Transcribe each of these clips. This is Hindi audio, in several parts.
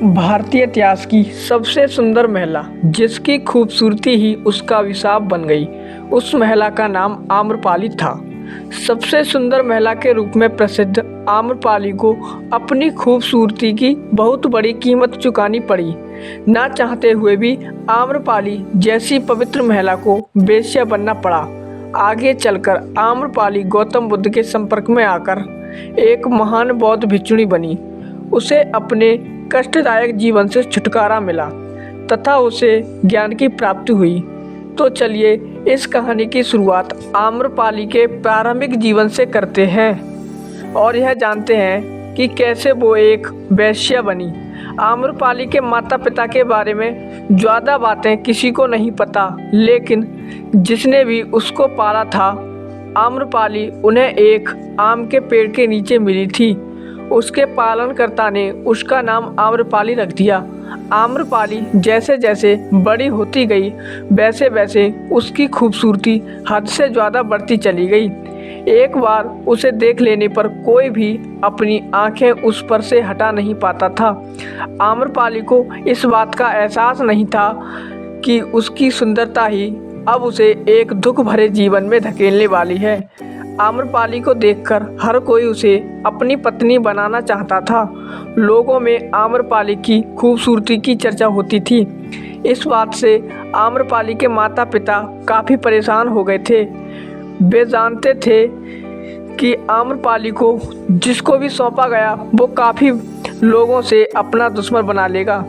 भारतीय इतिहास की सबसे सुंदर महिला जिसकी खूबसूरती ही उसका अभिशाप बन गई, उस महिला का नाम आम्रपाली था। सबसे सुंदर महिला के रूप में प्रसिद्ध आम्रपाली को अपनी खूबसूरती की बहुत बड़ी कीमत चुकानी पड़ी। ना चाहते हुए भी आम्रपाली जैसी पवित्र महिला को वेश्या बनना पड़ा। आगे चलकर आम्रपाली गौतम बुद्ध के संपर्क में आकर एक महान बौद्ध भिक्षुणी बनी। उसे अपने कष्टदायक जीवन से छुटकारा मिला तथा उसे ज्ञान की प्राप्ति हुई। तो चलिए इस कहानी की शुरुआत आम्रपाली के प्रारंभिक जीवन से करते हैं और यह जानते हैं कि कैसे वो एक वेश्या बनी। आम्रपाली के माता पिता के बारे में ज़्यादा बातें किसी को नहीं पता, लेकिन जिसने भी उसको पाला था आम्रपाली उन्हें एक आम के पेड़ के नीचे मिली थी। उसके पालनकर्ता ने उसका नाम आम्रपाली रख दिया। आम्रपाली जैसे जैसे बड़ी होती गई वैसे वैसे उसकी खूबसूरती हद से ज़्यादा बढ़ती चली गई। एक बार उसे देख लेने पर कोई भी अपनी आंखें उस पर से हटा नहीं पाता था। आम्रपाली को इस बात का एहसास नहीं था कि उसकी सुंदरता ही अब उसे एक दुख भरे जीवन में धकेलने वाली है। आम्रपाली को देखकर हर कोई उसे अपनी पत्नी बनाना चाहता था। लोगों में आम्रपाली की खूबसूरती की चर्चा होती थी। इस बात से आम्रपाली के माता पिता काफ़ी परेशान हो गए थे। वे जानते थे कि आम्रपाली को जिसको भी सौंपा गया वो काफ़ी लोगों से अपना दुश्मन बना लेगा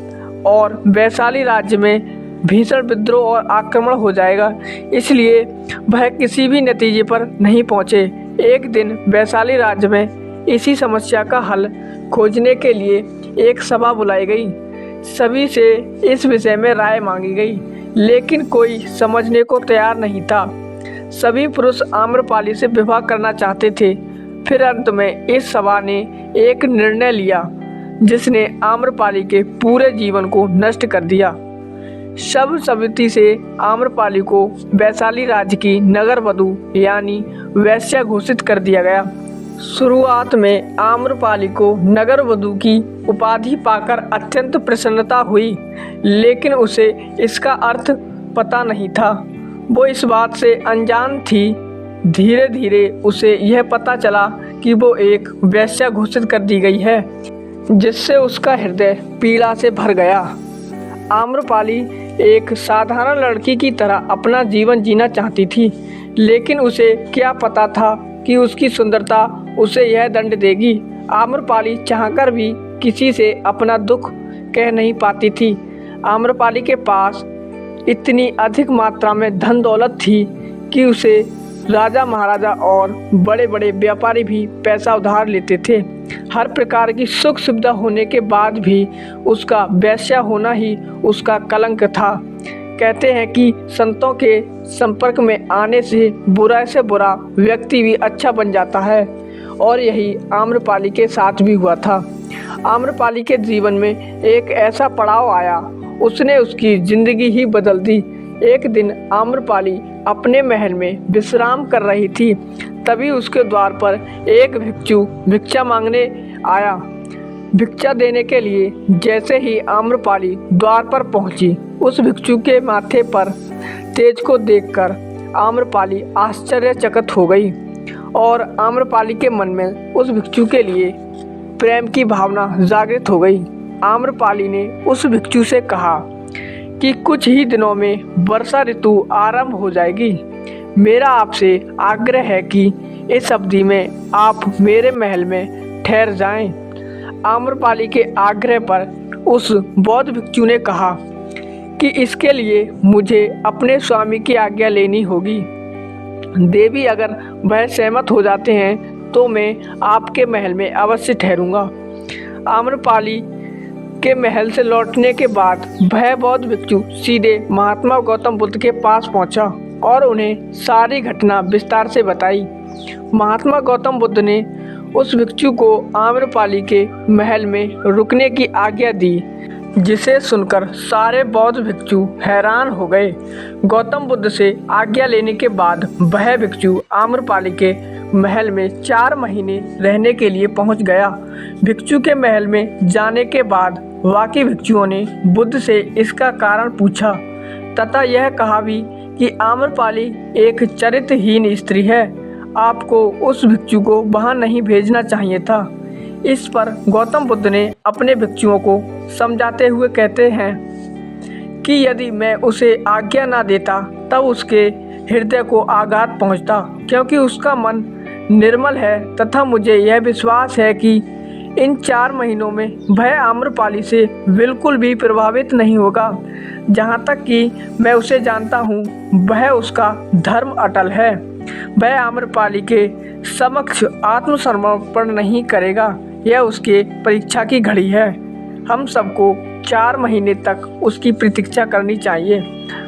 और वैशाली राज्य में भीषण विद्रोह और आक्रमण हो जाएगा। इसलिए वह किसी भी नतीजे पर नहीं पहुंचे। एक दिन वैशाली राज्य में इसी समस्या का हल खोजने के लिए एक सभा बुलाई गई। सभी से इस विषय में राय मांगी गई, लेकिन कोई समझने को तैयार नहीं था। सभी पुरुष आम्रपाली से विवाह करना चाहते थे। फिर अंत में इस सभा ने एक निर्णय लिया जिसने आम्रपाली के पूरे जीवन को नष्ट कर दिया। सर्वसम्मति से आम्रपाली को वैशाली राज्य की नगर वधू यानी वेश्या घोषित कर दिया गया। शुरुआत में आम्रपाली को नगर वधू की उपाधि पाकर अत्यंत प्रसन्नता हुई, लेकिन उसे इसका अर्थ पता नहीं था। वो इस बात से अनजान थी। धीरे धीरे उसे यह पता चला कि वो एक वेश्या घोषित कर दी गई है, जिससे उसका हृदय पीड़ा से भर गया। आम्रपाली एक साधारण लड़की की तरह अपना जीवन जीना चाहती थी, लेकिन उसे क्या पता था कि उसकी सुंदरता उसे यह दंड देगी। आम्रपाली चाहकर भी किसी से अपना दुख कह नहीं पाती थी। आम्रपाली के पास इतनी अधिक मात्रा में धन दौलत थी कि उसे राजा महाराजा और बड़े बड़े व्यापारी भी पैसा उधार लेते थे। हर प्रकार की सुख सुविधा होने के बाद भी उसका वेश्या होना ही उसका कलंक था। कहते हैं कि संतों के संपर्क में आने से बुरा व्यक्ति भी अच्छा बन जाता है, और यही आम्रपाली के साथ भी हुआ था। आम्रपाली के जीवन में एक ऐसा पड़ाव आया, उसने उसकी जिंदगी ही बदल दी। एक दिन आम्रपाली अपने महल में विश्राम कर रही थी। तभी उसके द्वार पर एक भिक्षु भिक्षा मांगने आया। भिक्षा देने के लिए जैसे ही आम्रपाली द्वार पर पहुंची, उस भिक्षु के माथे पर तेज को देखकर आम्रपाली आश्चर्यचकित हो गई और आम्रपाली के मन में उस भिक्षु के लिए प्रेम की भावना जागृत हो गई। आम्रपाली ने उस भिक्षु से कहा कि कुछ ही दिनों में वर्षा ऋतु आरंभ हो जाएगी। मेरा आपसे आग्रह है कि इस अवधि में आप मेरे महल में ठहर जाएं। आम्रपाली के आग्रह पर उस बौद्ध भिक्षु ने कहा कि इसके लिए मुझे अपने स्वामी की आज्ञा लेनी होगी। देवी अगर वह सहमत हो जाते हैं तो मैं आपके महल में अवश्य ठहरूंगा। आम्रपाली के महल से लौटने के बाद वह बौद्ध भिक्षु सीधे महात्मा गौतम बुद्ध के पास पहुंचा और उन्हें सारी घटना विस्तार से बताई। महात्मा गौतम बुद्ध ने उस भिक्षु को आम्रपाली के महल में रुकने की आज्ञा दी, जिसे सुनकर सारे बौद्ध भिक्षु हैरान हो गए। गौतम बुद्ध से आज्ञा लेने के बाद वह भिक्षु आम्रपाली के महल में 4 महीने रहने के लिए पहुंच गया। भिक्षु के महल में जाने के बाद बाकी भिक्षुओं ने बुद्ध से इसका कारण पूछा तथा यह कहा भी कि आम्रपाली एक चरित्रहीन स्त्री है, आपको उस भिक्षु को वहां नहीं भेजना चाहिए था। इस पर गौतम बुद्ध ने अपने भिक्षुओं को समझाते हुए कहते हैं कि यदि मैं उसे आज्ञा ना देता तब उसके हृदय को आघात पहुंचता, क्योंकि उसका मन निर्मल है तथा मुझे यह विश्वास है कि इन 4 महीनों में वह आम्रपाली से बिल्कुल भी प्रभावित नहीं होगा। जहाँ तक कि मैं उसे जानता हूँ वह उसका धर्म अटल है, वह आम्रपाली के समक्ष आत्मसमर्पण नहीं करेगा। यह उसके परीक्षा की घड़ी है। हम सबको 4 महीने तक उसकी प्रतीक्षा करनी चाहिए।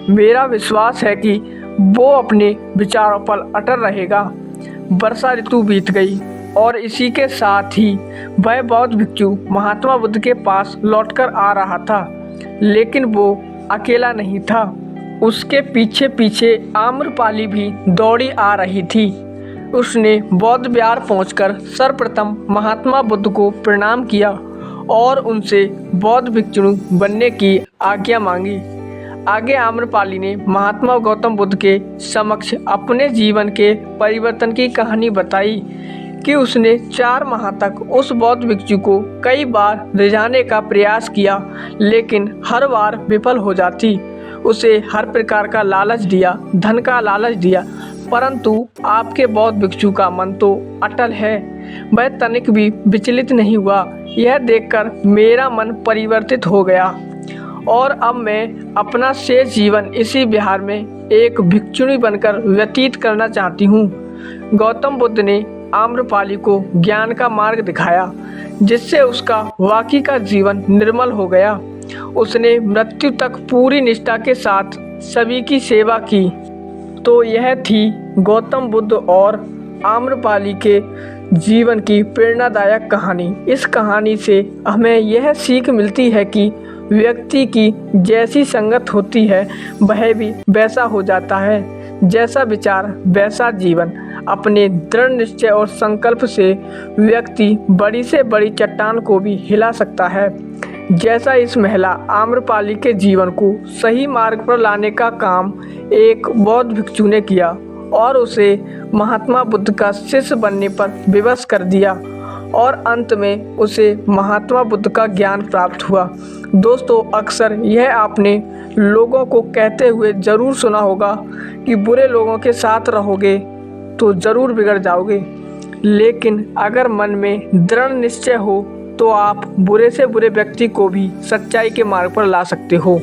मेरा विश्वास है कि वो अपने विचारों पर अटल रहेगा। वर्षा ऋतु बीत गई और इसी के साथ ही वह बौद्ध भिक्षु महात्मा बुद्ध के पास लौटकर आ रहा था, लेकिन वो अकेला नहीं था। उसके पीछे पीछे आम्रपाली भी दौड़ी आ रही थी। उसने बौद्ध विहार पहुंचकर सर्वप्रथम महात्मा बुद्ध को प्रणाम किया और उनसे बौद्ध भिक्षु बनने की आज्ञा मांगी। आगे आम्रपाली ने महात्मा गौतम बुद्ध के समक्ष अपने जीवन के परिवर्तन की कहानी बताई कि उसने 4 माह तक उस बौद्ध भिक्षु को कई बार रिझाने का प्रयास किया, लेकिन हर बार विफल हो जाती। उसे हर प्रकार का लालच दिया, धन का लालच दिया, परंतु आपके बौद्ध भिक्षु का मन तो अटल है, वह तनिक भी विचलित नहीं हुआ। यह देखकर मेरा मन परिवर्तित हो गया और अब मैं अपना शेष जीवन इसी विहार में एक भिक्षुणी बनकर व्यतीत करना चाहती हूँ। गौतम बुद्ध ने आम्रपाली को ज्ञान का मार्ग दिखाया, जिससे उसका वाकई का जीवन निर्मल हो गया। उसने मृत्यु तक पूरी निष्ठा के साथ सभी की सेवा की। तो यह थी गौतम बुद्ध और आम्रपाली के जीवन की प्रेरणादायक कहानी। इस कहानी से हमें यह सीख मिलती है कि व्यक्ति की जैसी संगत होती है वह भी वैसा हो जाता है, जैसा विचार वैसा जीवन। अपने दृढ़ निश्चय और संकल्प से व्यक्ति बड़ी से बड़ी चट्टान को भी हिला सकता है। जैसा इस महिला आम्रपाली के जीवन को सही मार्ग पर लाने का काम एक बौद्ध भिक्षु ने किया और उसे महात्मा बुद्ध का शिष्य बनने पर विवश कर दिया और अंत में उसे महात्मा बुद्ध का ज्ञान प्राप्त हुआ। दोस्तों, अक्सर यह आपने लोगों को कहते हुए ज़रूर सुना होगा कि बुरे लोगों के साथ रहोगे तो ज़रूर बिगड़ जाओगे, लेकिन अगर मन में दृढ़ निश्चय हो तो आप बुरे से बुरे व्यक्ति को भी सच्चाई के मार्ग पर ला सकते हो।